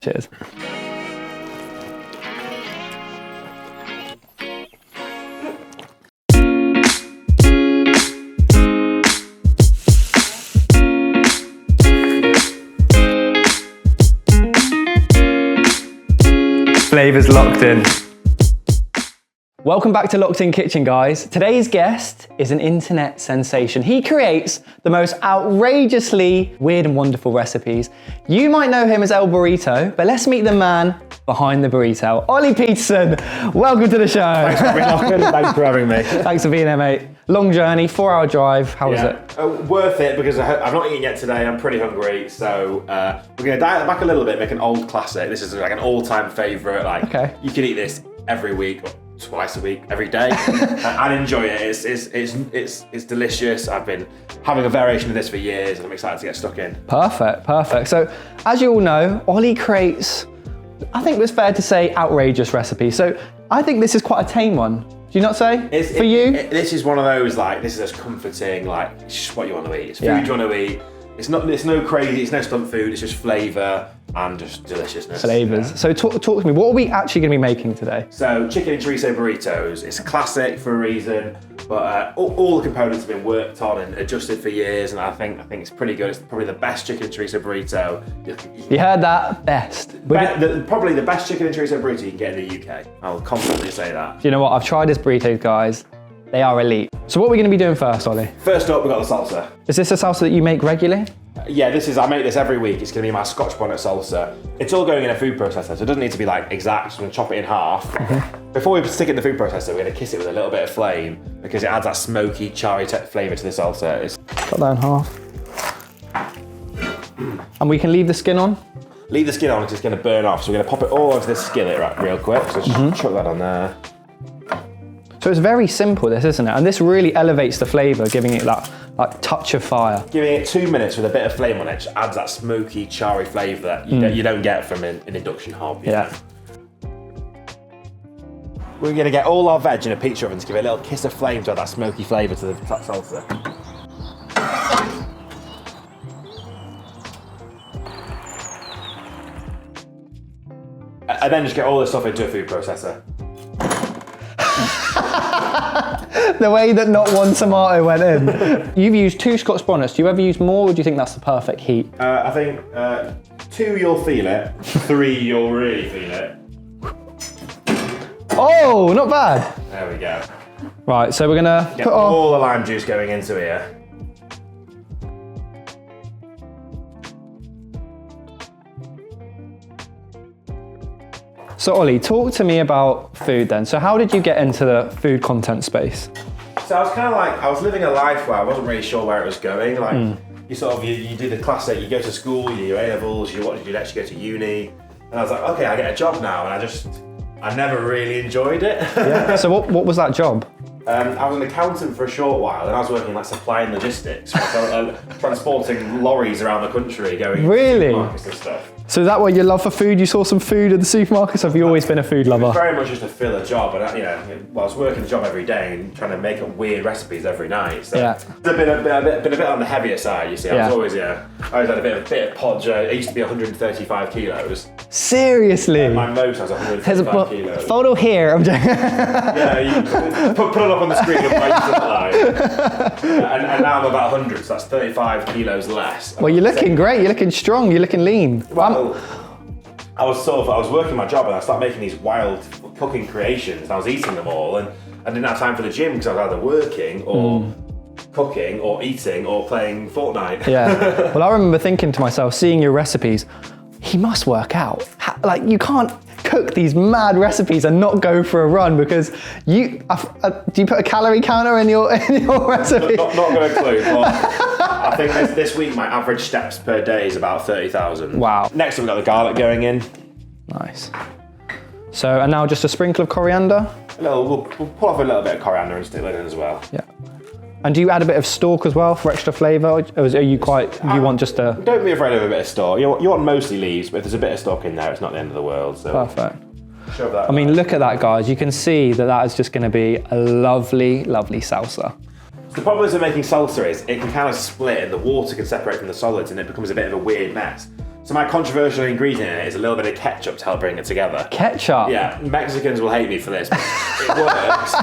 Cheers. Flavors locked in. Welcome back to Locked In Kitchen, guys. Today's guest is an internet sensation. He creates the most outrageously weird and wonderful recipes. You might know him as Elburrito, but let's meet the man behind the burrito, Ollie Peterson. Welcome to the show. Thanks for having me. Thanks for being here, mate. Long journey, 4-hour drive. How was it? Worth it, because I've not eaten yet today. I'm pretty hungry, so we're going to dial it back a little bit, make an old classic. This is like an all-time favourite. Like, you can eat this every week, or twice a week, every day, and enjoy it. It's delicious. I've been having a variation of this for years, and I'm excited to get stuck in. Perfect. So, as you all know, Ollie creates, I think it's fair to say, outrageous recipes. So, I think this is quite a tame one. Do you not say? For you? This is one of those, like, this is just comforting, like, it's just what you want to eat. It's food you want to eat. It's no crazy, it's no stunt food, it's just flavour and just deliciousness. Flavours. Yeah. So talk to me, what are we actually going to be making today? So chicken and chorizo burritos. It's a classic for a reason, but all the components have been worked on and adjusted for years, and I think it's pretty good. It's probably the best chicken and chorizo burrito. You heard that? Best. Probably the best chicken and chorizo burrito you can get in the UK. I'll confidently say that. Do you know what? I've tried his burritos, guys. They are elite. So what are we going to be doing first, Ollie? First up, we've got the salsa. Is this a salsa that you make regularly? Yeah, I make this every week. It's going to be my Scotch bonnet salsa. It's all going in a food processor, so it doesn't need to be like exact. So I'm going to chop it in half. Before we stick it in the food processor, we're going to kiss it with a little bit of flame, because it adds that smoky, charry flavour to the salsa. Cut that in half. And we can leave the skin on? Leave the skin on, because it's going to burn off. So we're going to pop it all onto this skillet real quick. So just chuck that on there. So it's very simple, this, isn't it? And this really elevates the flavour, giving it that touch of fire. Giving it 2 minutes with a bit of flame on it just adds that smoky, charry flavour that you don't get from an induction hob. Yeah. We're going to get all our veg in a pizza oven to give it a little kiss of flame to add that smoky flavour to the salsa. And then just get all this stuff into a food processor. The way that not one tomato went in. You've used 2 Scotch bonnets. Do you ever use more, or do you think that's the perfect heat? I think 2 you'll feel it, 3 you'll really feel it. Oh, not bad. There we go. Right, so we're gonna get all the lime juice going into here. So Ollie, talk to me about food then. So how did you get into the food content space? So I was kind of like, I was living a life where I wasn't really sure where it was going. Like, you do the classic, you go to school, you do your A-levels, you actually go to uni. And I was like, okay, I get a job now. And I never really enjoyed it. Yeah. So what was that job? I was an accountant for a short while, and I was working like supply and logistics, transporting lorries around the country, going to supermarkets and stuff. So is that what your love for food? You saw some food at the supermarkets? Have you always been a food lover? It was very much just to fill a job, and I was working the job every day and trying to make up weird recipes every night. So it's been a bit on the heavier side, you see. I always had a bit of podge. I used to be 135 kilos. Seriously? My most I was 135 kilos. Photo here. I'm joking. Yeah, you put it up on the screen of what I used to look like. And now I'm about 100, so that's 35 kilos less. Well, you're looking great. You're looking strong. You're looking lean. Well, I was working my job, and I started making these wild cooking creations, and I was eating them all, and I didn't have time for the gym because I was either working or cooking or eating or playing Fortnite. Yeah. Well, I remember thinking to myself, seeing your recipes, he must work out. Like, you can't cook these mad recipes and not go for a run, because do you put a calorie counter in your recipe? Not got a clue. I think this week my average steps per day is about 30,000. Wow. Next we've got the garlic going in. Nice. So, and now just a sprinkle of coriander? We'll pull off a little bit of coriander and stick that in as well. Yeah. And do you add a bit of stalk as well for extra flavour? Or are you you want just a... Don't be afraid of a bit of stalk. You want mostly leaves, but if there's a bit of stalk in there, it's not the end of the world. So perfect. Shove that. I mean, look at that, guys. You can see that is just going to be a lovely, lovely salsa. So the problem with making salsa is it can kind of split and the water can separate from the solids and it becomes a bit of a weird mess. So my controversial ingredient in it is a little bit of ketchup to help bring it together. Ketchup? Yeah, Mexicans will hate me for this, but it works.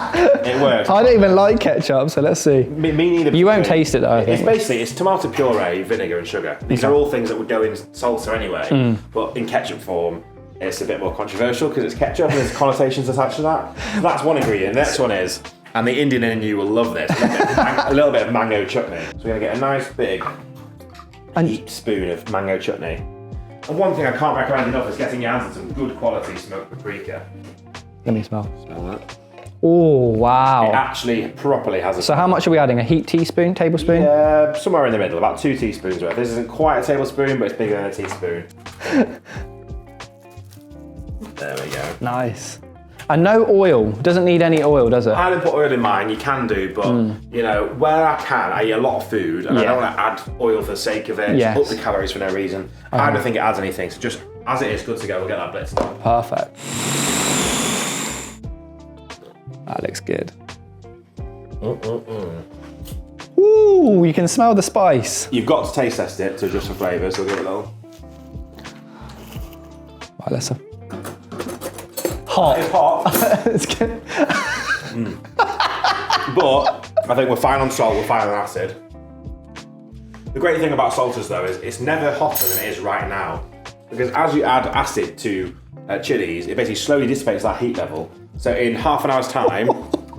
It works. I don't even like ketchup, so let's see. Me neither. You won't taste it though, I think. It's tomato puree, vinegar and sugar. These are all things that would go in salsa anyway, but in ketchup form, it's a bit more controversial because it's ketchup and there's connotations attached to that. So that's one ingredient. The next one is, and the Indian in you will love this, a little bit of mango chutney. So we're going to get a nice big heaped spoon of mango chutney. And one thing I can't recommend enough is getting your hands on some good quality smoked paprika. Let me smell. Smell that. Oh, wow. It actually properly has a... So how much are we adding? A heaped teaspoon, tablespoon? Yeah, somewhere in the middle, about 2 teaspoons worth. This isn't quite a tablespoon, but it's bigger than a teaspoon. There we go. Nice. And no oil. Doesn't need any oil, does it? I don't put oil in mine. You can do, but you know, where I can, I eat a lot of food, and I don't want to add oil for the sake of it. Just up the calories for no reason. I don't think it adds anything. So just as it is, good to go. We'll get that blitzed on. Perfect. That looks good. Ooh, you can smell the spice. You've got to taste test it to adjust for flavour. So we'll give it a little. Right, let's. Hot. It's hot. It's good. But I think we're fine on salt, we're fine on acid. The great thing about salsas though is it's never hotter than it is right now. Because as you add acid to chilies, it basically slowly dissipates that heat level. So in half an hour's time,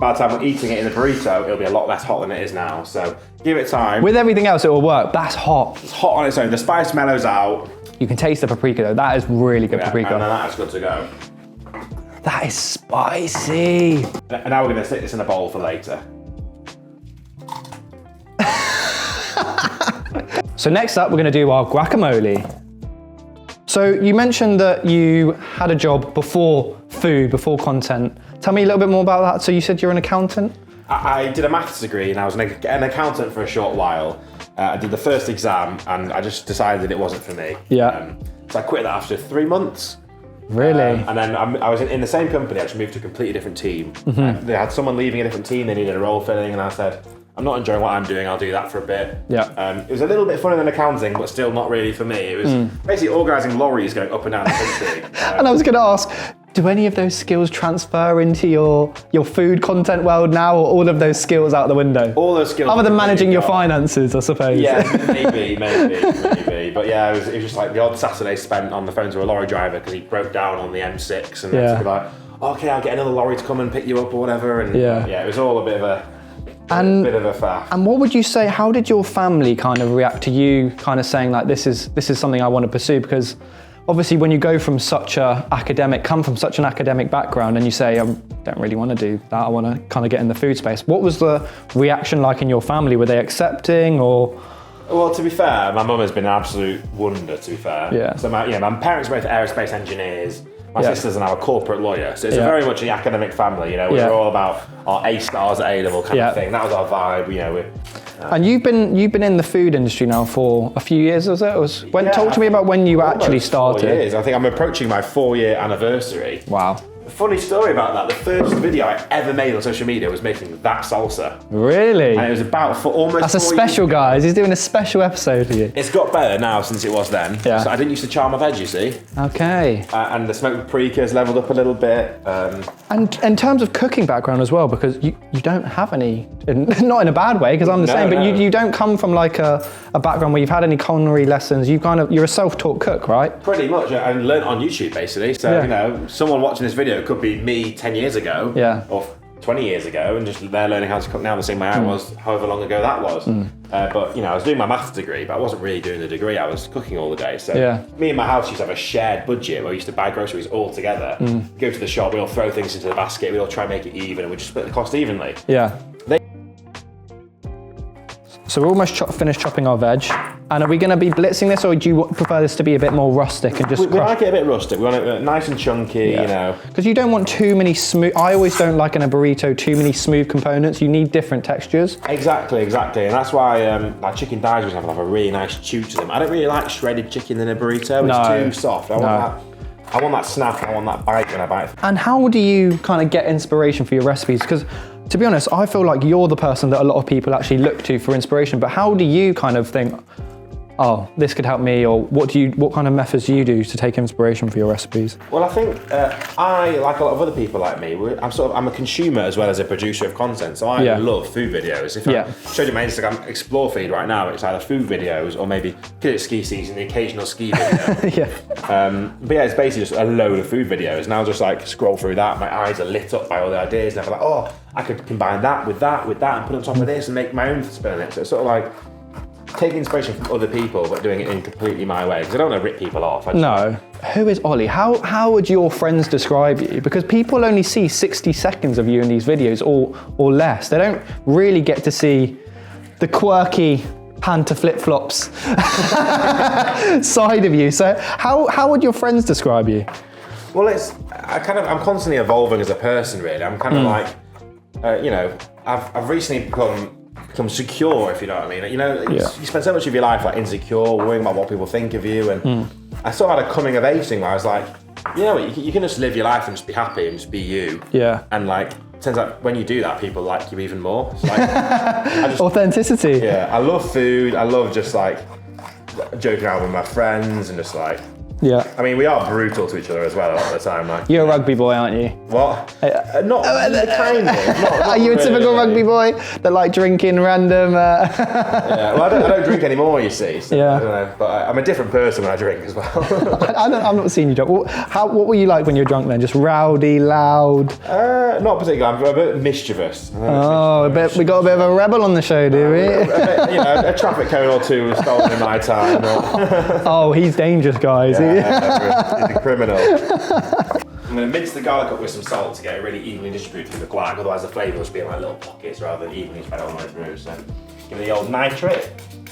by the time we're eating it in the burrito, it'll be a lot less hot than it is now. So give it time. With everything else, it will work. That's hot. It's hot on its own. The spice mellows out. You can taste the paprika though. That is really good paprika. And then that's good to go. That is spicy. And now we're going to stick this in a bowl for later. So next up, we're going to do our guacamole. So you mentioned that you had a job before food, before content. Tell me a little bit more about that. So you said you're an accountant? I did a maths degree and I was an accountant for a short while. I did the first exam and I just decided it wasn't for me. Yeah. So I quit that after 3 months. Really? And then I was in the same company, I just moved to a completely different team. They had someone leaving a different team, they needed a role filling, and I said, I'm not enjoying what I'm doing, I'll do that for a bit. Yeah. It was a little bit funner than accounting, but still not really for me. It was basically organising lorries going up and down the country. And I was going to ask, do any of those skills transfer into your food content world now, or all of those skills out the window? All those skills. Other than managing your finances, I suppose. Yeah, maybe. But yeah, it was just like the odd Saturday spent on the phone to a lorry driver because he broke down on the M6 and then to be like, okay, I'll get another lorry to come and pick you up or whatever. And yeah, it was all a bit of a faff. And what would you say, how did your family kind of react to you kind of saying like, this is something I want to pursue? Because obviously when you go from come from such an academic background and you say, I don't really want to do that, I want to kind of get in the food space. What was the reaction like in your family? Were they accepting or? Well, to be fair, my mum has been an absolute wonder, to be fair. Yeah. So my parents were both aerospace engineers. My sister's now a corporate lawyer. So it's very much the academic family, you know. We were all about our A stars at A-level kind of thing. That was our vibe, you know. And you've been in the food industry now for a few years, was it? Talk to me about when you actually started. 4 years. I think I'm approaching my 4-year anniversary. Wow. A funny story about that, the first video I ever made on social media was making that salsa. Really? And it was about for almost That's a special, guys. He's doing a special episode for you. It's got better now since it was then. Yeah. So I didn't used to char my veg, you see. Okay. And the smoked paprika's leveled up a little bit. And in terms of cooking background as well, because you don't have any, not in a bad way, because I'm the same, but you don't come from like a background where you've had any culinary lessons. You're a self-taught cook, right? Pretty much, and learnt on YouTube basically. So, you know, someone watching this video could be me 10 years ago or 20 years ago and just they're learning how to cook now the same way I was however long ago that was. But you know, I was doing my maths degree, but I wasn't really doing the degree, I was cooking all the day. So me and my house used to have a shared budget where we used to buy groceries all together, go to the shop, we all throw things into the basket, we all try and make it even and we just split the cost evenly. Yeah. So we're almost finished chopping our veg. And are we going to be blitzing this, or do you prefer this to be a bit more rustic and just We like it a bit rustic. We want it nice and chunky, you know. Because you don't want too many smooth. I always don't like in a burrito too many smooth components. You need different textures. Exactly. And that's why like chicken thighs, for example, have a really nice chew to them. I don't really like shredded chicken in a burrito. It's too soft. I want that snap. I want that bite when I bite. And how do you kind of get inspiration for your recipes? Because to be honest, I feel like you're the person that a lot of people actually look to for inspiration. But how do you kind of think, oh, this could help me, or what kind of methods do you do to take inspiration for your recipes? Well, I think I, like a lot of other people like me, I'm a consumer as well as a producer of content, so I love food videos. If I showed you my Instagram explore feed right now, it's either food videos or maybe, because it's ski season, the occasional ski video. But yeah, it's basically just a load of food videos, and I'll just like scroll through that, my eyes are lit up by all the ideas, and I'm like, oh, I could combine that, and put it on top of this and make my own spin on it. So it's sort of like taking inspiration from other people, but doing it in completely my way, because I don't want to rip people off. No. Who is Ollie? How would your friends describe you? Because people only see 60 seconds of you in these videos or less. They don't really get to see the quirky Panta flip-flops side of you. So how would your friends describe you? Well, I'm constantly evolving as a person, really. I'm kind of like, I've recently become secure, if you know what I mean. You spend so much of your life like insecure, worrying about what people think of you, and I sort of had a coming of age thing where I was like, you know what, you can just live your life and just be happy and just be you. Yeah. And like, it turns out when you do that, people like you even more. It's like, authenticity. Yeah, I love food. I love just like joking around with my friends and just like. Yeah. I mean, we are brutal to each other as well a lot of the time. Like, you're a rugby boy, aren't you? What? Not kind of. Not are you a typical rugby boy that like drinking random? Yeah. Well, I don't drink anymore, you see. So I don't know. But I'm a different person when I drink as well. I've not seen you drunk. What were you like when you were drunk then? Just rowdy, loud? Not particularly. I'm a bit mischievous. We got a bit of a rebel on the show, do we? A traffic cone or two was stolen in my time. Oh, he's dangerous, guys. Yeah. He's a criminal. I'm going to mince the garlic up with some salt to get it really evenly distributed through the guac, otherwise the flavour will just be in like little pockets rather than evenly spread all the way through. So give it the old nitrate.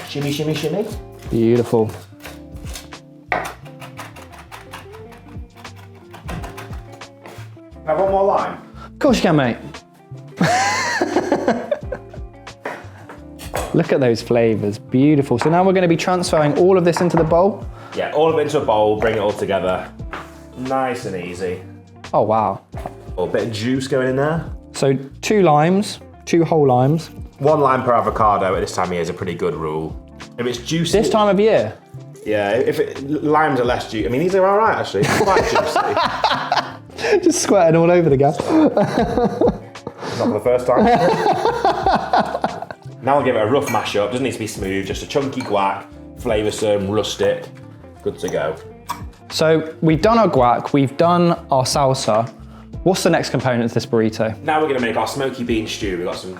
Shimmy, shimmy, shimmy. Beautiful. Have one more lime? Of course you can, mate. Look at those flavours, beautiful. So now we're going to be transferring all of this into the bowl? Yeah, all of it into a bowl, bring it all together. Nice and easy. Oh, wow. A bit of juice going in there. So 2 limes, 2 whole limes. 1 lime per avocado at this time of year is a pretty good rule. If it's juicy... This time of year? Yeah, limes are less juicy. I mean, these are all right, actually. Quite juicy. Just squirting all over the gas. Not for the first time. Now I'll give it a rough mash up. Doesn't need to be smooth, just a chunky guac, flavoursome, rustic. Good to go. So we've done our guac, we've done our salsa. What's the next component to this burrito? Now we're going to make our smoky bean stew. We've got some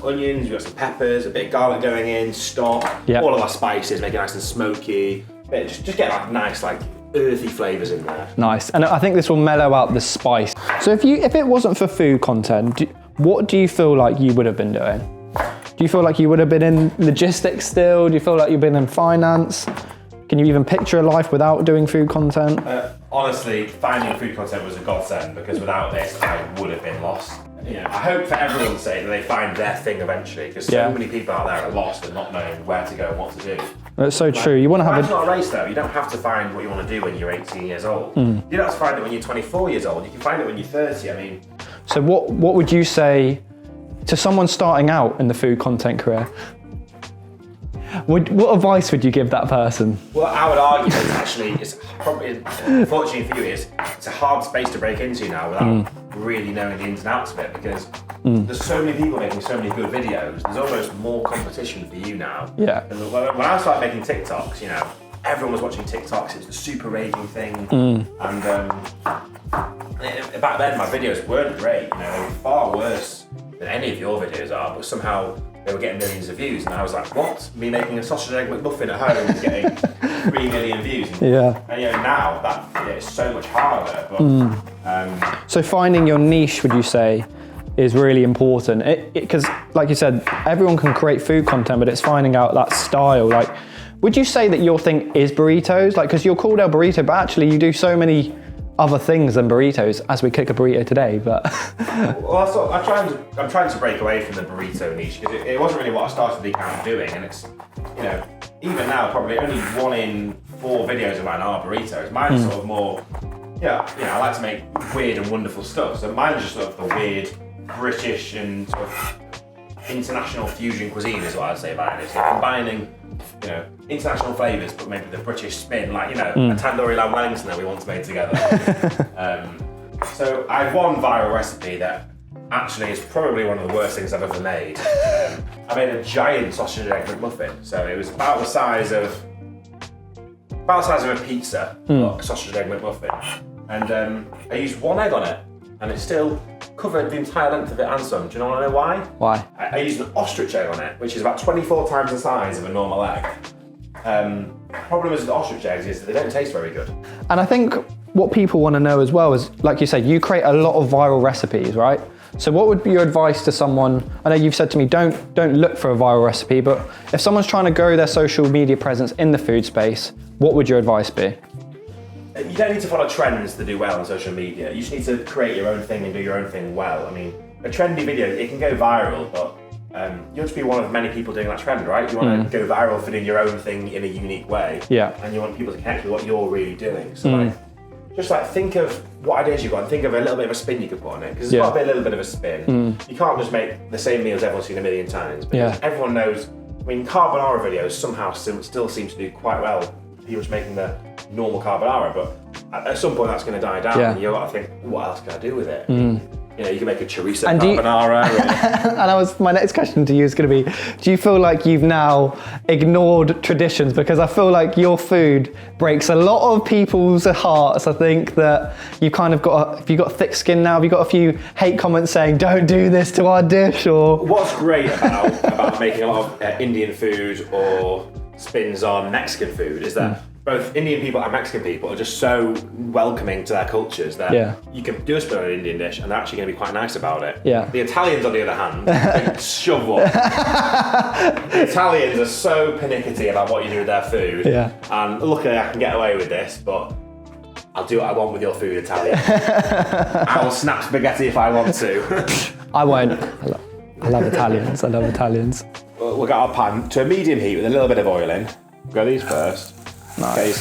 onions, we've got some peppers, a bit of garlic going in, stock, all of our spices, make it nice and smoky. Just get like nice, like earthy flavours in there. Nice, and I think this will mellow out the spice. So if it wasn't for food content, what do you feel like you would have been doing? Do you feel like you would have been in logistics still? Do you feel like you've been in finance? Can you even picture a life without doing food content? Honestly, finding food content was a godsend, because without this, I would have been lost. I hope for everyone's sake that they find their thing eventually, because so many people out there are lost and not knowing where to go and what to do. That's so true. You want to have It's not a race though. You don't have to find what you want to do when you're 18 years old. You don't have to find it when you're 24 years old. You can find it when you're 30. I mean. So what would you say to someone starting out in the food content career? What advice would you give that person? Well, I would argue it's probably, unfortunately for you, it's a hard space to break into now without really knowing the ins and outs of it, because there's so many people making so many good videos. There's almost more competition for you now. Yeah. And when I started making TikToks, everyone was watching TikToks. It was the super raging thing. And back then, my videos weren't great. They were far worse than any of your videos are, but somehow they were getting millions of views, and I was like, what? Me making a sausage egg McMuffin at home is getting 3 million views. And now that it's so much harder. But, so finding your niche, would you say, is really important? Because like you said, everyone can create food content, but it's finding out that style. Like, would you say that your thing is burritos? Like, because you're called Elburrito, but actually you do so many other things than burritos, as we cook a burrito today, but... Well, I'm trying to break away from the burrito niche, because it wasn't really what I started the account doing, and it's, even now, probably only 1 in 4 videos of mine are burritos. Mine's sort of more, I like to make weird and wonderful stuff, so mine's just sort of the weird British and sort of international fusion cuisine is what I'd say about it. So combining, international flavours, but maybe the British spin, like, you know, a tandoori lamb Wellington that we once made together. So I have one viral recipe that actually is probably one of the worst things I've ever made. I made a giant sausage and egg McMuffin. So it was about the size of a pizza, a sausage and egg McMuffin. And I used one egg on it, and it still covered the entire length of it and some. Do you want to know why? Why? I used an ostrich egg on it, which is about 24 times the size of a normal egg. Problem is with the ostrich eggs is that they don't taste very good. And I think what people want to know as well is, like you said, you create a lot of viral recipes, right? So what would be your advice to someone? I know you've said to me, don't look for a viral recipe, but if someone's trying to grow their social media presence in the food space, what would your advice be? You don't need to follow trends to do well on social media. You just need to create your own thing and do your own thing well. I mean, a trendy video, it can go viral, but you'll just be one of many people doing that trend, right? You want to go viral for doing your own thing in a unique way. Yeah. And you want people to connect with what you're really doing. So just think of what ideas you've got and think of a little bit of a spin you could put on it. Because there's got to be a little bit of a spin. You can't just make the same meals everyone's seen a million times. Because everyone knows, I mean, carbonara videos somehow still seem to do quite well. People just making the normal carbonara, but at some point that's going to die down. And you've got to think, what else can I do with it? You know, you can make a chorizo carbonara. And my next question to you is going to be, do you feel like you've now ignored traditions? Because I feel like your food breaks a lot of people's hearts. I think that you've kind of got thick skin now. Have you got a few hate comments saying, don't do this to our dish? Or what's great about making a lot of Indian food or spins on Mexican food is that both Indian people and Mexican people are just so welcoming to their cultures that you can do a spin on an Indian dish and they're actually going to be quite nice about it. The Italians, on the other hand, they shove one. The Italians are so pernickety about what you do with their food. And luckily I can get away with this, but I'll do what I want with your food, Italian. I will snap spaghetti if I want to. I won't. I love Italians. I love Italians. We'll get our pan to a medium heat with a little bit of oil in. Go these first. Nice.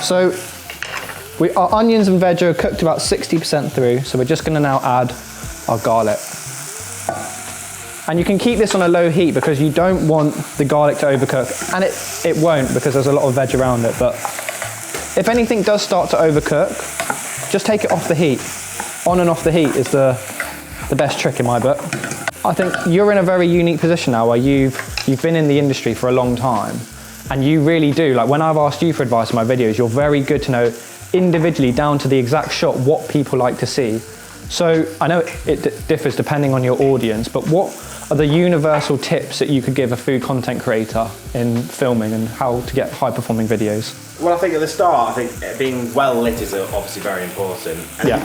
So our onions and veg are cooked about 60% through, so we're just going to now add our garlic. And you can keep this on a low heat because you don't want the garlic to overcook, and it won't because there's a lot of veg around it, but if anything does start to overcook, just take it off the heat. On and off the heat is the best trick in my book. I think you're in a very unique position now where you've been in the industry for a long time, and you really do, like when I've asked you for advice in my videos, you're very good to know individually down to the exact shot what people like to see. So I know it differs depending on your audience, but what are the universal tips that you could give a food content creator in filming and how to get high performing videos? Well, I think at the start, I think being well lit is obviously very important. And you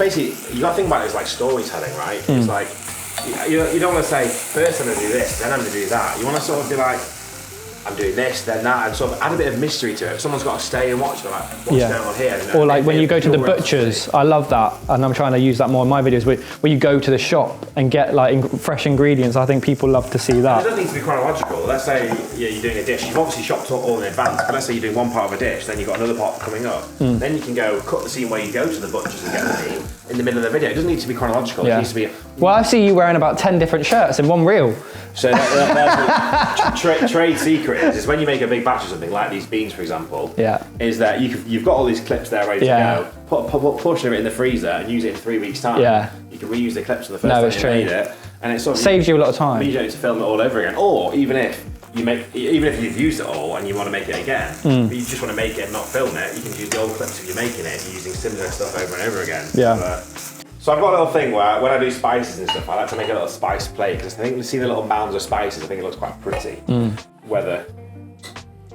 got to think about it as like storytelling, right? It's like, you don't want to say, first I'm going to do this, then I'm going to do that. You want to sort of be like, I'm doing this, then that, and sort of add a bit of mystery to it. Someone's got to stay and watch, like, what's going on here? Or like when you go to the butchers, I love that, and I'm trying to use that more in my videos, where you go to the shop and get like fresh ingredients. I think people love to see that. It doesn't need to be chronological. Let's say you're doing a dish, you've obviously shopped all in advance, but let's say you're doing one part of a dish, then you've got another part coming up. Then you can go cut the scene where you go to the butchers and get the meat in the middle of the video. It doesn't need to be chronological, it needs to be... Well, I see you wearing about 10 different shirts in one reel. So that's the trade secret is when you make a big batch of something, like these beans, for example, is that you've got all these clips there ready to go. Put a portion of it in the freezer and use it in 3 weeks' time. You can reuse the clips of the first time you made it, and it sort of saves you a lot of time. You don't need to film it all over again. Or even if you've used it all and you want to make it again, but you just want to make it and not film it, you can use the old clips if you're making it and you're using similar stuff over and over again. So I've got a little thing where when I do spices and stuff, I like to make a little spice plate because I think we see the little mounds of spices. I think it looks quite pretty. Whether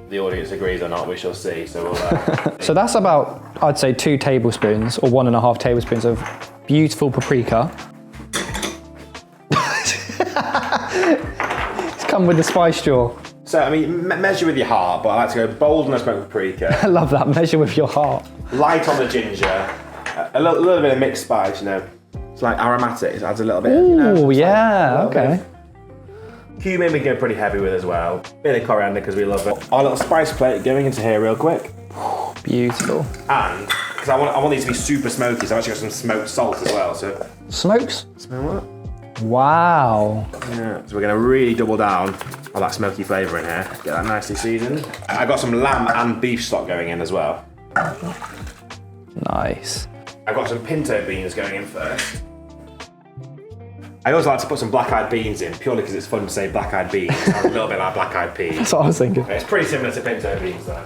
the audience agrees or not, we shall see. So we'll. So that's about, I'd say, 2 tablespoons or 1.5 tablespoons of beautiful paprika. It's come with the spice jar. So I mean, measure with your heart, but I like to go bold on the smoked paprika. I love that. Measure with your heart. Light on the ginger. A little bit of mixed spice, you know. It's like aromatic. It adds a little bit. Oh, yeah. Okay. Cumin we go pretty heavy with as well. Bit of coriander because we love it. Our little spice plate going into here real quick. Beautiful. And because I want these to be super smoky, so I've actually got some smoked salt as well. So smokes. Smell what? Wow. Yeah. So we're gonna really double down all that smoky flavour in here. Get that nicely seasoned. I got some lamb and beef stock going in as well. Nice. I've got some pinto beans going in first. I always like to put some black-eyed beans in, purely because it's fun to say black-eyed beans. It sounds a little bit like black-eyed peas. That's what I was thinking. It's pretty similar to pinto beans though.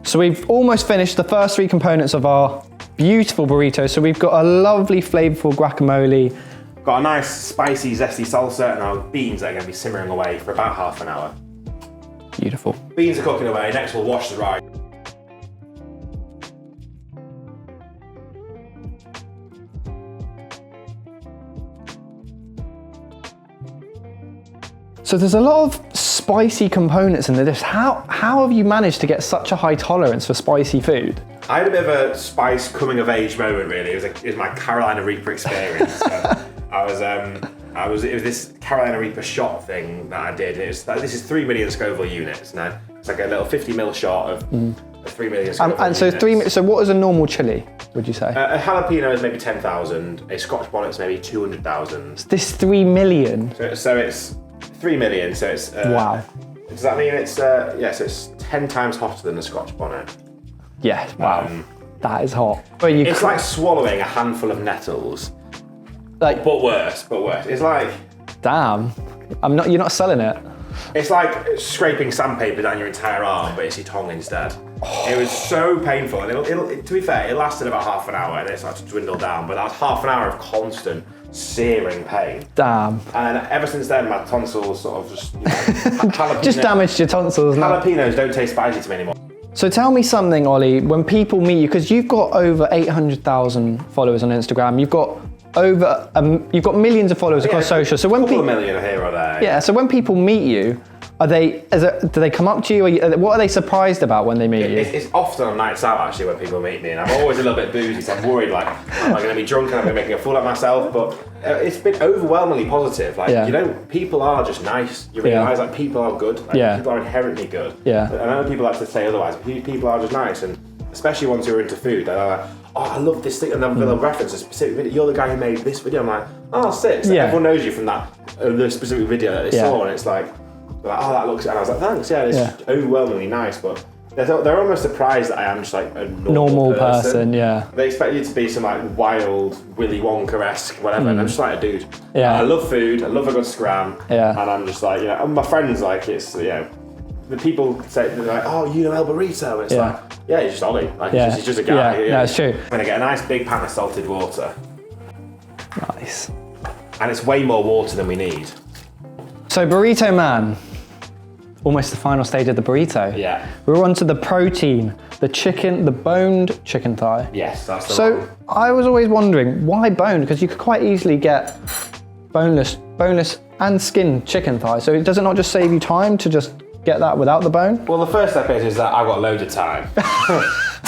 So we've almost finished the first three components of our beautiful burrito. So we've got a lovely flavorful guacamole. Got a nice spicy zesty salsa and our beans that are going to be simmering away for about half an hour. Beautiful. Beans are cooking away, next we'll wash the rice. So there's a lot of spicy components in the dish. How have you managed to get such a high tolerance for spicy food? I had a bit of a spice coming of age moment really. It was my Carolina Reaper experience. So it was this Carolina Reaper shot thing that I did. This is 3 million Scoville units. Now it's like a little 50ml shot of 3 million Scoville and so units. So what is a normal chili, would you say? A jalapeno is maybe 10,000. A Scotch bonnet's maybe 200,000. This 3 million? So it's 3 million. So it's wow. Does that mean it's so it's 10 times hotter than a Scotch bonnet? Yes. Wow. That is hot. It's like swallowing a handful of nettles. Like, but worse. It's like, damn. You're not selling it. It's like scraping sandpaper down your entire arm, but it's your tongue instead. Oh. It was so painful, and to be fair, it lasted about half an hour, and it started to dwindle down. But that was half an hour of constant searing pain. Damn. And ever since then, my tonsils sort of just just damaged your tonsils. Jalapenos don't taste spicy to me anymore. So tell me something, Ollie. When people meet you, because you've got over 800,000 followers on Instagram, you've got millions of followers across social. So when people, million here or there. Yeah. So when people meet you, do they come up to you? What are they surprised about when they meet you? It's often on nights out actually when people meet me, and I'm always a little bit boozy, so I'm worried like, am I going to be drunk and I'm going to be making a fool of myself? But it's been overwhelmingly positive. Like people are just nice. You realise like people are good. Like, people are inherently good. Yeah. I know people like to say otherwise. But people are just nice, and especially once you're into food, they're like, oh, I love this thing, and they'll reference a specific video. You're the guy who made this video. I'm like, oh, sick. So everyone knows you from the specific video that they saw, and it's like, oh, that looks. And I was like, thanks. Yeah, it's overwhelmingly nice, but they're almost surprised that I am just like a normal person. Yeah. They expect you to be some like wild Willy Wonka-esque whatever, and I'm just like a dude. Yeah. I love food. I love a good scram. Yeah. And I'm just like, and my friends like it's the people say they're like, oh, you know Elburrito. And it's like, yeah, he's just Ollie. Like he's just a guy. Yeah, no, it's true. I'm gonna get a nice big pan of salted water. Nice. And it's way more water than we need. So Burrito Man, almost the final stage of the burrito. Yeah. We're on to the protein, the boned chicken thigh. Yes, that's the one. So I was always wondering, why boned? Because you could quite easily get boneless and skinned chicken thigh. So does it not just save you time to just get that without the bone? Well, the first step is that I've got loads of time.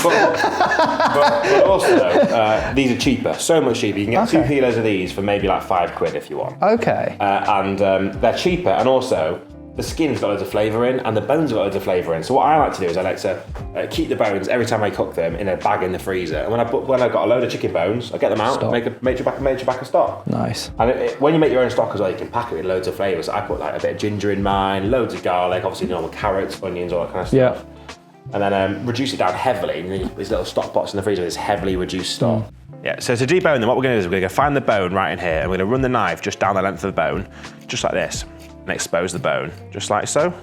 but also, these are cheaper, so much cheaper. You can get 2 kilos of these for maybe like £5 if you want. Okay. And they're cheaper, and also the skin's got loads of flavour in, and the bones got loads of flavour in. So what I like to do is I like to keep the bones every time I cook them in a bag in the freezer. And when I've got a load of chicken bones, I get them out, make a major back of stock. Nice. And when you make your own stock as well, you can pack it with loads of flavours. So I put like a bit of ginger in mine, loads of garlic, obviously normal carrots, onions, all that kind of stuff. Yeah. And then reduce it down heavily. And then you put these little stock pots in the freezer with this heavily reduced stock. Yeah, so to debone them, what we're going to do is we're going to go find the bone right in here, and we're going to run the knife just down the length of the bone, just like this, and expose the bone, just like so.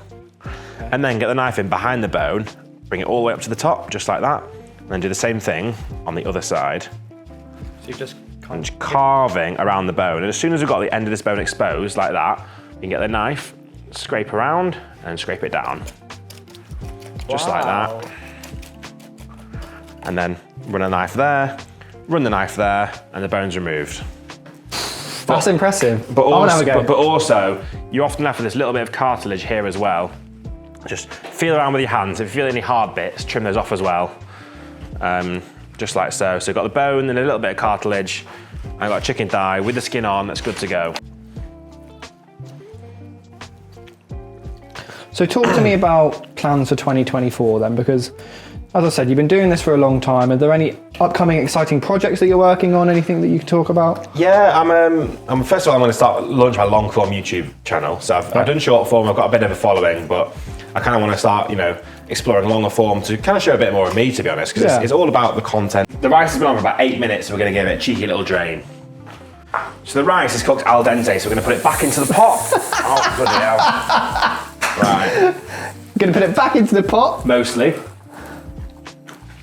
Okay. And then get the knife in behind the bone, bring it all the way up to the top, just like that, and then do the same thing on the other side. So you're just carving around the bone, and as soon as we've got the end of this bone exposed, like that, you can get the knife, scrape around, and scrape it down. Just like that. And then run a knife there, run the knife there, and the bone's removed. That's impressive. But also, you're often left with this little bit of cartilage here as well. Just feel around with your hands. If you feel any hard bits, trim those off as well. Just like so. So you've got the bone and a little bit of cartilage. I've got a chicken thigh with the skin on, that's good to go. So talk to me about plans for 2024 then, because As I said, you've been doing this for a long time. Are there any upcoming exciting projects that you're working on? Anything that you can talk about? Yeah, I'm first of all, I'm going to launch my long form YouTube channel. So I've done short form, I've got a bit of a following, but I kind of want to start, exploring longer form to kind of show a bit more of me, to be honest, because it's all about the content. The rice has been on for about 8 minutes, so we're going to give it a cheeky little drain. So the rice is cooked al dente, so we're going to put it back into the pot. Oh, bloody hell. Right. Going to put it back into the pot? Mostly.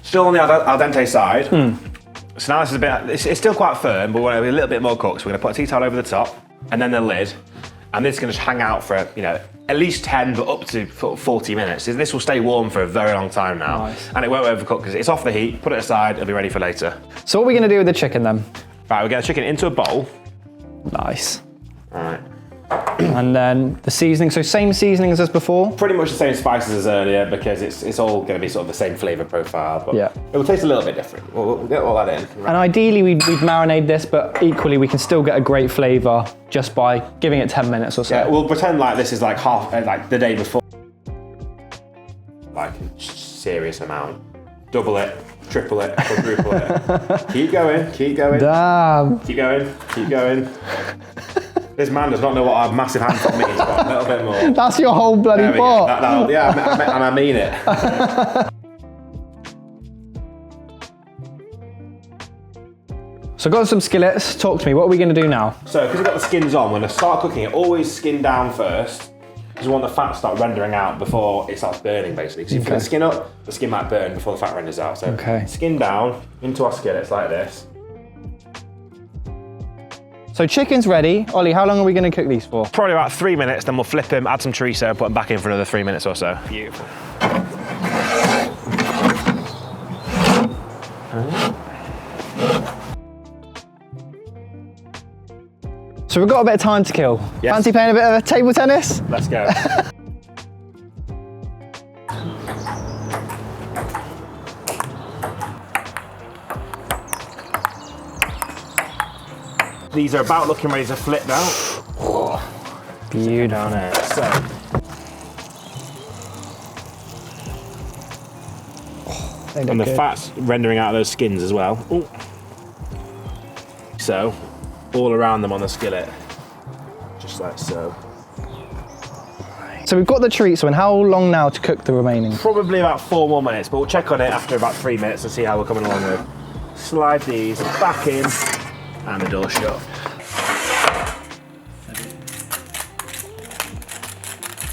Still on the al dente side. So now this is a bit, it's still quite firm, but we want it a little bit more cooked. So we're going to put a tea towel over the top, and then the lid. And this is going to just hang out for, at least 10, but up to 40 minutes. This will stay warm for a very long time now. Nice. And it won't overcook because it's off the heat. Put it aside, it'll be ready for later. So what are we going to do with the chicken then? Right, we're going to chicken into a bowl. Nice. All right. And then the seasoning, so same seasonings as before? Pretty much the same spices as earlier because it's all going to be sort of the same flavour profile, but it will taste a little bit different. We'll get all that in. And ideally we'd marinate this, but equally we can still get a great flavour just by giving it 10 minutes or so. Yeah, we'll pretend like this is like like the day before. Like a serious amount. Double it, triple it, quadruple it. Keep going, keep going. Damn. Keep going, keep going. This man does not know what a massive handful means, but a little bit more. That's your whole bloody pot. And I mean it. So I've got some skillets. Talk to me, what are we going to do now? So, because we've got the skins on, when I start cooking it, always skin down first, because we want the fat to start rendering out before it starts burning, basically. Because if you put the skin up, the skin might burn before the fat renders out. So, skin down into our skillets like this. So chicken's ready. Ollie, how long are we going to cook these for? Probably about 3 minutes, then we'll flip them, add some chorizo and put them back in for another 3 minutes or so. Beautiful. So we've got a bit of time to kill. Yes. Fancy playing a bit of table tennis? Let's go. These are about looking ready to flip now. Beautiful. Down there. So. And the fat's rendering out of those skins as well. Ooh. So, all around them on the skillet. Just like so. So we've got the chorizo, and how long now to cook the remaining? Probably about 4 more minutes, but we'll check on it after about 3 minutes and see how we're coming along with. Slide these back in. And the door shut.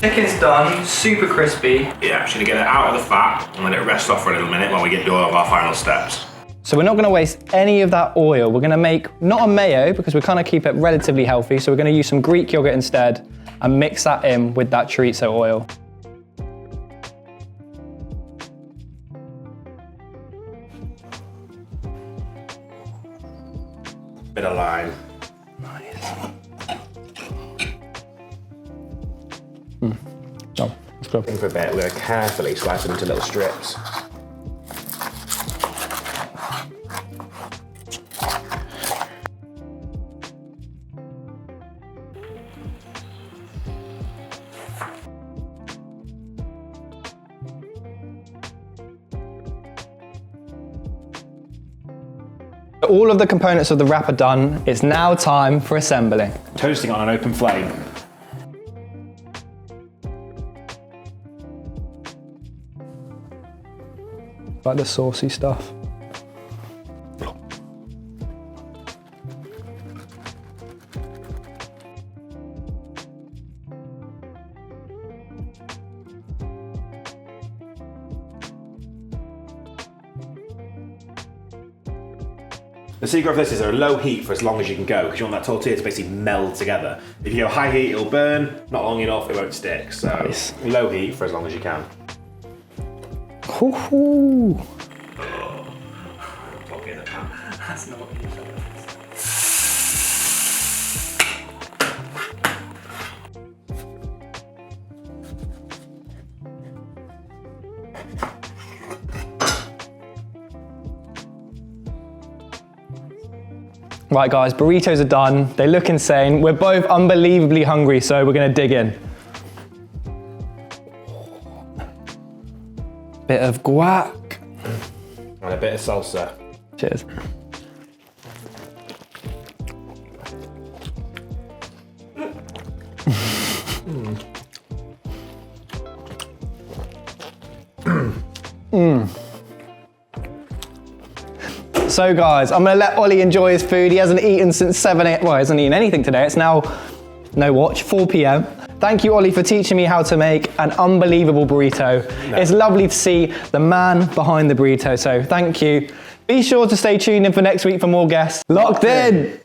Chicken's done, super crispy. Yeah, I'm just gonna get it out of the fat and let it rest off for a little minute while we get to all of our final steps. So we're not gonna waste any of that oil. We're gonna make, not a mayo, because we're gonna keep it relatively healthy, so we're gonna use some Greek yogurt instead and mix that in with that chorizo oil. Bit of lime. Nice. Oh, let's go. In for a bit, we're going to carefully slice them into little strips. All of the components of the wrap are done. It's now time for assembling. Toasting on an open flame. Like the saucy stuff. The secret of this is a low heat for as long as you can go, because you want that tortilla to basically meld together. If you go high heat, it'll burn. Not long enough, it won't stick. So nice. Low heat for as long as you can. Hoo-hoo. That's not what you said. Right guys, burritos are done. They look insane. We're both unbelievably hungry, so we're gonna dig in. Bit of guac. a bit of salsa. Cheers. So guys, I'm gonna let Ollie enjoy his food. He hasn't eaten since 7 a.m. Well, he hasn't eaten anything today. It's now, no watch, 4 p.m. Thank you, Ollie, for teaching me how to make an unbelievable burrito. No. It's lovely to see the man behind the burrito, so thank you. Be sure to stay tuned in for next week for more guests. Locked in!